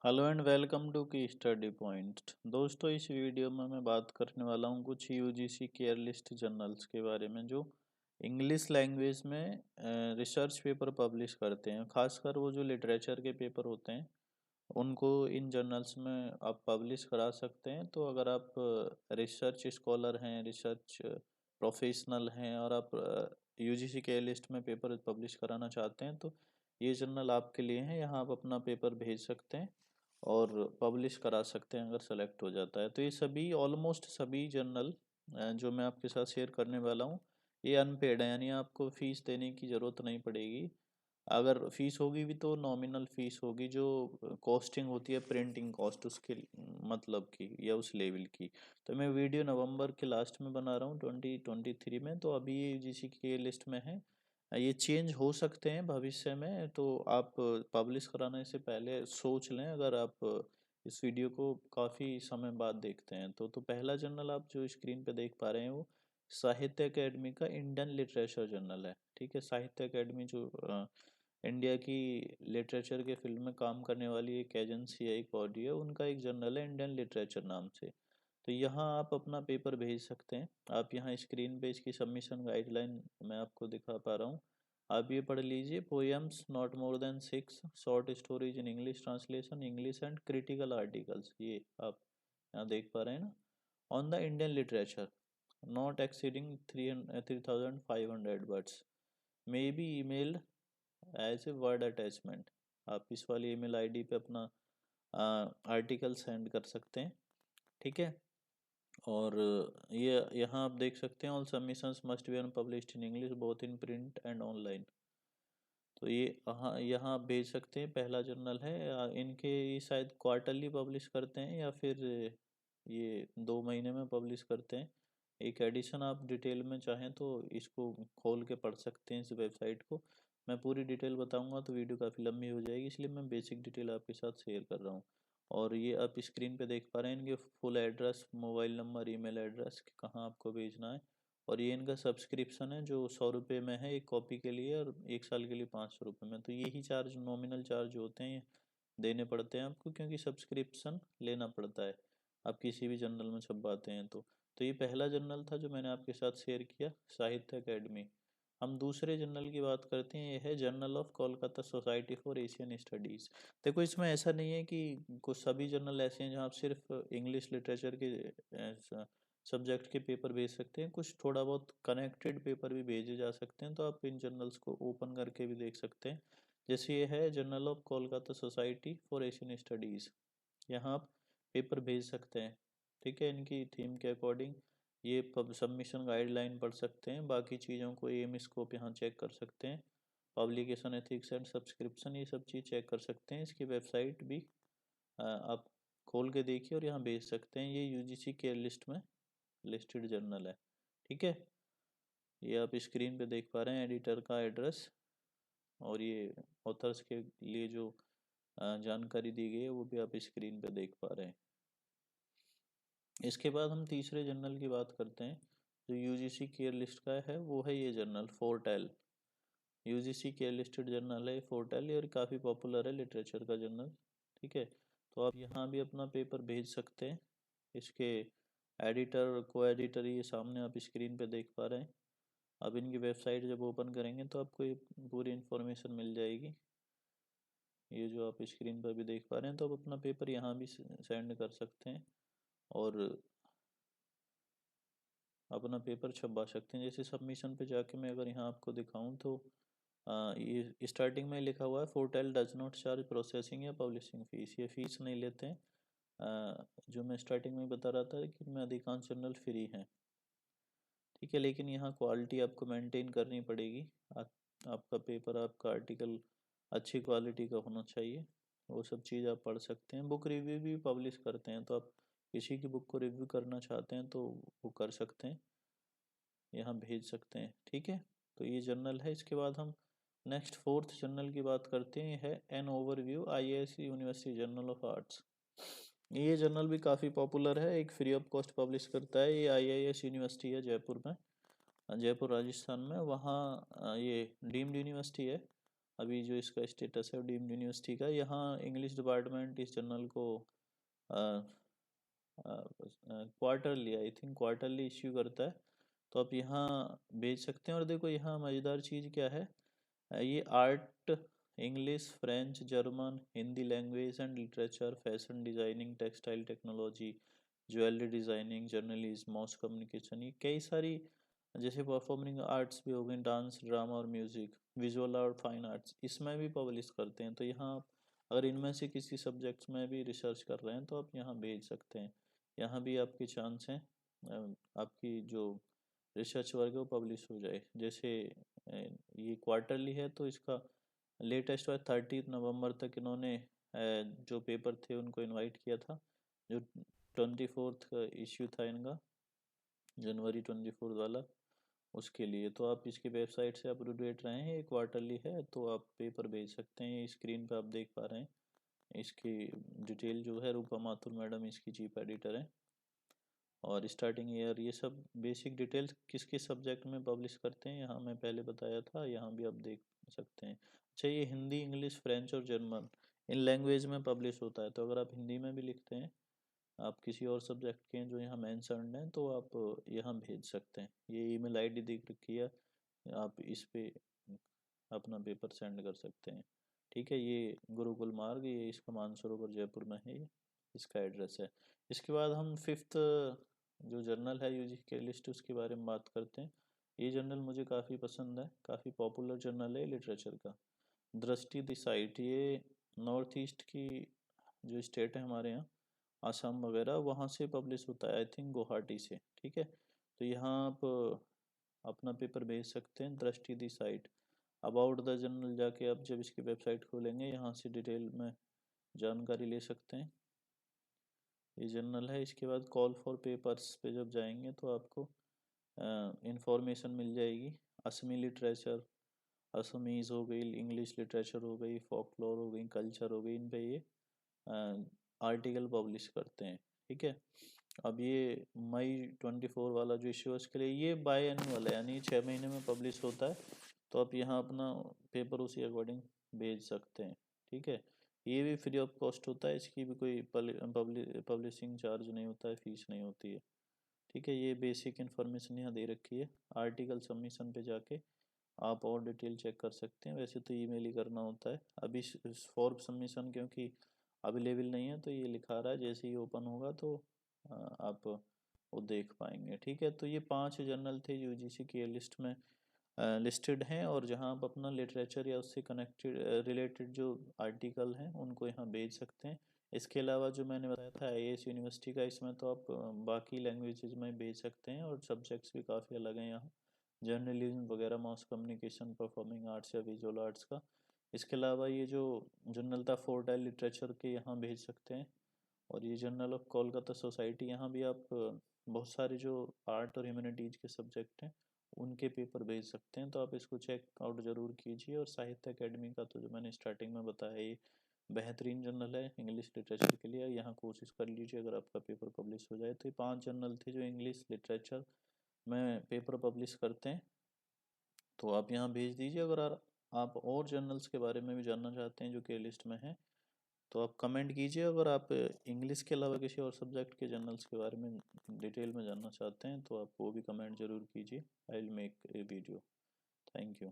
Hello and welcome to की study point. दोस्तों, इस वीडियो में मैं बात करने वाला हूँ कुछ यूजीसी केयर लिस्ट जर्नल्स के बारे में जो इंग्लिश लैंग्वेज में रिसर्च पेपर पब्लिश करते हैं। खासकर वो जो लिटरेचर के पेपर होते हैं उनको इन जर्नल्स में आप पब्लिश करा सकते हैं। तो अगर आप रिसर्च स्कॉलर हैं, रिसर्च प्रोफेशनल हैं और आप यूजीसी केयर लिस्ट में पेपर पब्लिश कराना चाहते हैं तो ये जर्नल आपके लिए है। यहाँ आप अपना पेपर भेज सकते हैं और पब्लिश करा सकते हैं अगर सेलेक्ट हो जाता है। तो ये सभी ऑलमोस्ट सभी जर्नल जो मैं आपके साथ शेयर करने वाला हूँ ये अनपेड है, यानी आपको फीस देने की ज़रूरत नहीं पड़ेगी। अगर फीस होगी भी तो नॉमिनल फीस होगी, जो कॉस्टिंग होती है प्रिंटिंग कॉस्ट उसके मतलब की या उस लेवल की। तो मैं वीडियो नवंबर के लास्ट में बना रहा हूँ 2023 में, तो अभी ये यूजीसी की लिस्ट में है। ये चेंज हो सकते हैं भविष्य में, तो आप पब्लिश कराने से पहले सोच लें अगर आप इस वीडियो को काफ़ी समय बाद देखते हैं तो पहला जर्नल आप जो स्क्रीन पे देख पा रहे हैं वो साहित्य अकेडमी का इंडियन लिटरेचर जर्नल है। ठीक है, साहित्य अकेडमी जो इंडिया की लिटरेचर के फील्ड में काम करने वाली एक एजेंसी है, एक बॉडी है, उनका एक जर्नल है इंडियन लिटरेचर नाम से। तो यहाँ आप अपना पेपर भेज सकते हैं। आप यहाँ स्क्रीन पे इसकी सबमिशन गाइडलाइन मैं आपको दिखा पा रहा हूँ, आप ये पढ़ लीजिए। Poems not more than 6 short stories in English translation English and critical articles, ये आप यहाँ देख पा रहे हैं ना। On the Indian literature not exceeding 3500 words may be emailed as a word attachment. आप इस वाली ईमेल आईडी पे अपना आर्टिकल सेंड कर सकते हैं। ठीक है, और ये यहाँ आप देख सकते हैं all submissions must be published in English both in print and online. तो ये यहाँ आप भेज सकते हैं। पहला जर्नल है इनके, ये शायद क्वार्टरली पब्लिश करते हैं या फिर ये 2 महीने में पब्लिश करते हैं। एक एडिशन आप डिटेल में चाहें तो इसको खोल के पढ़ सकते हैं इस वेबसाइट को। मैं पूरी डिटेल बताऊंगा तो वीडियो काफ़ी लंबी हो जाएगी, इसलिए मैं बेसिक डिटेल आपके साथ शेयर कर रहा हूँ। और ये आप स्क्रीन पे देख पा रहे हैं इनके full address, mobile number, email address कि कहाँ आपको भेजना है। और ये इनका सब्सक्रिप्शन है जो 100 रुपये में है एक कॉपी के लिए, और 1 साल के लिए 500 रुपये में। तो यही चार्ज, नॉमिनल चार्ज होते हैं, ये देने पड़ते हैं आपको क्योंकि सब्सक्रिप्शन लेना पड़ता है आप किसी भी जर्नल में छपवाते हैं तो ये पहला जर्नल था जो मैंने आपके साथ शेयर किया, साहित्य अकेडमी। हम दूसरे जर्नल की बात करते हैं, ये है journal of Kolkata society for Asian studies. देखो, इसमें ऐसा नहीं है कि कुछ सभी जर्नल ऐसे हैं जहाँ आप सिर्फ इंग्लिश लिटरेचर के सब्जेक्ट के पेपर भेज सकते हैं, कुछ थोड़ा बहुत कनेक्टेड पेपर भी भेजे जा सकते हैं। तो आप इन जर्नल्स को ओपन करके भी देख सकते हैं। जैसे ये है journal of Kolkata society for Asian studies, यहाँ आप पेपर भेज सकते हैं। ठीक है, इनकी थीम के अकॉर्डिंग ये सबमिशन गाइडलाइन पढ़ सकते हैं। बाकी चीज़ों को एम स्कोप यहाँ चेक कर सकते हैं। पब्लिकेशन एथिक्स एंड सब्सक्रिप्शन ये सब चीज़ चेक कर सकते हैं। इसकी वेबसाइट भी आप खोल के देखिए और यहाँ भेज सकते हैं। ये यूजीसी केयर लिस्ट में लिस्टेड जर्नल है। ठीक है, ये आप स्क्रीन पे देख पा रहे हैं एडिटर का एड्रेस, और ये ऑथर्स के लिए जो जानकारी दी गई है वो भी आप स्क्रीन पे देख पा रहे हैं। इसके बाद हम तीसरे जर्नल की बात करते हैं जो यूजीसी केयर लिस्ट का है, वो है ये जर्नल फोर्टेल। यूजीसी केयर लिस्टेड जर्नल है फोर्टेल, और काफ़ी पॉपुलर है लिटरेचर का जर्नल। ठीक है, तो आप यहाँ भी अपना पेपर भेज सकते हैं। इसके एडिटर, को एडिटर ये सामने आप स्क्रीन पे देख पा रहे हैं। अब इनकी वेबसाइट जब ओपन करेंगे तो आपको ये पूरी इन्फॉर्मेशन मिल जाएगी, ये जो आप स्क्रीन पर भी देख पा रहे हैं। तो आप अपना पेपर यहाँ भी सेंड कर सकते हैं और अपना पेपर छपवा सकते हैं। जैसे सबमिशन पे जाके मैं अगर यहाँ आपको दिखाऊं तो ये स्टार्टिंग में लिखा हुआ है फोर्टेल डज नॉट चार्ज प्रोसेसिंग या पब्लिशिंग फीस, ये फीस नहीं लेते हैं। जो मैं स्टार्टिंग में बता रहा था कि मैं अधिकांश जर्नल फ्री हैं। ठीक है, लेकिन यहाँ क्वालिटी आपको मेंटेन करनी पड़ेगी। आपका पेपर, आपका आर्टिकल अच्छी क्वालिटी का होना चाहिए। वो सब चीज़ आप पढ़ सकते हैं। बुक रिव्यू भी पब्लिश करते हैं, तो आप किसी की बुक को रिव्यू करना चाहते हैं तो वो कर सकते हैं, यहाँ भेज सकते हैं। ठीक है, तो ये जर्नल है। इसके बाद हम नेक्स्ट फोर्थ जर्नल की बात करते हैं, है an overview IIS university journal of arts. ये जर्नल भी काफ़ी पॉपुलर है, एक फ्री ऑफ कॉस्ट पब्लिश करता है। ये आईआईएस यूनिवर्सिटी है जयपुर में, जयपुर राजस्थान में। वहाँ ये डीम्ड यूनिवर्सिटी है अभी जो इसका स्टेटस है डीम्ड यूनिवर्सिटी का, यहाँ इंग्लिश डिपार्टमेंट इस जर्नल को quarterly, I think quarterly issue करता है, तो आप यहाँ भेज सकते हैं। और देखो यहाँ मज़ेदार चीज़ क्या है, ये art, English, French, German, Hindi language and literature, fashion designing, textile technology, jewellery designing, journalism, mass communication, ये कई सारी, जैसे परफॉर्मिंग आर्ट्स भी हो गए, डांस, ड्रामा और म्यूज़िक, विजुअल और फाइन आर्ट्स, इसमें भी पब्लिश करते हैं। तो यहाँ आप अगर इनमें से किसी सब्जेक्ट्स में भी रिसर्च कर रहे हैं तो आप यहाँ भेज सकते हैं। यहाँ भी आपके चांस हैं आपकी जो रिसर्च वर्क है वो पब्लिश हो जाए। जैसे ये क्वार्टरली है तो इसका लेटेस्ट है 30 नवंबर तक इन्होंने जो पेपर थे उनको इनवाइट किया था। जो 24 का इश्यू था इनका, जनवरी 24 वाला, उसके लिए तो आप इसकी वेबसाइट से अप टू डेट रहे हैं। ये क्वार्टरली है तो आप पेपर भेज सकते हैं। स्क्रीन पे आप देख पा रहे हैं इसकी डिटेल जो है, रूपा माथुर मैडम इसकी चीफ एडिटर है। और स्टार्टिंग ईयर, ये सब बेसिक डिटेल्स किस किस सब्जेक्ट में पब्लिश करते हैं यहाँ मैं पहले बताया था, यहाँ भी आप देख सकते हैं। अच्छा, ये हिंदी, इंग्लिश, फ्रेंच और जर्मन इन लैंग्वेज में पब्लिश होता है। तो अगर आप हिंदी में भी लिखते हैं, आप किसी और सब्जेक्ट के हैं जो यहाँ मेंशन्ड हैं, तो आप यहाँ भेज सकते हैं। ये ईमेल आईडी दिख रखी है, आप इस पे अपना पेपर सेंड कर सकते हैं। ठीक है, ये गुरुकुल मार्ग, ये इसका मानसरोवर जयपुर में है, ये इसका एड्रेस है। इसके बाद हम फिफ्थ जो जर्नल है यूजी के लिस्ट, उसके बारे में बात करते हैं। ये जर्नल मुझे काफ़ी पसंद है, काफ़ी पॉपुलर जर्नल है लिटरेचर का। दृष्टि द साइट, ये नॉर्थ ईस्ट की जो स्टेट है हमारे यहाँ, आसाम वगैरह, वहाँ से पब्लिश होता है, आई थिंक गुवाहाटी से। ठीक है, तो यहाँ आप अपना पेपर भेज सकते हैं। दृष्टि the site, about the journal जाके आप जब इसकी वेबसाइट खोलेंगे यहाँ से डिटेल में जानकारी ले सकते हैं। ये जर्नल है। इसके बाद कॉल फॉर पेपर्स पे जब जाएंगे तो आपको इंफॉर्मेशन मिल जाएगी। असमी लिटरेचर, असमीज़ हो गई, इंग्लिश लिटरेचर हो गई, फोकलोर हो गई, कल्चर हो गई, इन पे ये आर्टिकल पब्लिश करते हैं। ठीक है, अब ये मई 24 वाला जो इश्यू है उसके लिए ये बाय एनुअल है, यानी 6 महीने में पब्लिश होता है। तो आप यहाँ अपना पेपर उसी अकॉर्डिंग भेज सकते हैं। ठीक है, ये भी फ्री ऑफ कॉस्ट होता है, इसकी भी कोई पब्लिशिंग चार्ज नहीं होता है, फीस नहीं होती है। ठीक है, ये बेसिक इन्फॉर्मेशन यहाँ दे रखी है। आर्टिकल सबमिशन पे जाके आप और डिटेल चेक कर सकते हैं। वैसे तो ईमेल ही करना होता है। अभी फॉर्म सबमिशन क्योंकि अवेलेबल नहीं है तो ये लिखा रहा है, जैसे ही ओपन होगा तो आप वो देख पाएंगे। ठीक है, तो ये 5 जर्नल थे यूजीसी की लिस्ट में लिस्टेड हैं, और जहां आप अपना लिटरेचर या उससे कनेक्टेड रिलेटेड जो आर्टिकल हैं उनको यहाँ भेज सकते हैं। इसके अलावा जो मैंने बताया था आईएएस यूनिवर्सिटी का, इसमें तो आप बाकी लैंग्वेजेस में भेज सकते हैं, और सब्जेक्ट्स भी काफ़ी अलग हैं यहाँ, जर्नलिज्म वगैरह, मास कम्युनिकेशन, परफॉर्मिंग आर्ट्स या विजुअल आर्ट्स का। इसके अलावा ये जो जर्नल था फोर्टाइल लिटरेचर के, यहाँ भेज सकते हैं। और ये जर्नल ऑफ कोलकाता सोसाइटी, यहाँ भी आप बहुत सारे जो आर्ट और ह्यूमैनिटीज के सब्जेक्ट हैं उनके पेपर भेज सकते हैं। तो आप इसको चेक आउट ज़रूर कीजिए। और साहित्य अकेडमी का तो जो मैंने स्टार्टिंग में बताया, ये बेहतरीन जर्नल है इंग्लिश लिटरेचर के लिए, यहाँ कोशिश कर लीजिए अगर आपका पेपर पब्लिश हो जाए। तो ये 5 जर्नल थे जो इंग्लिश लिटरेचर में पेपर पब्लिश करते हैं, तो आप यहाँ भेज दीजिए। अगर आप और जर्नल्स के बारे में भी जानना चाहते हैं जो कि लिस्ट में है, तो आप कमेंट कीजिए। अगर आप इंग्लिश के अलावा किसी और सब्जेक्ट के जर्नल्स के बारे में डिटेल में जानना चाहते हैं तो आप वो भी कमेंट ज़रूर कीजिए। I will make a video. Thank you.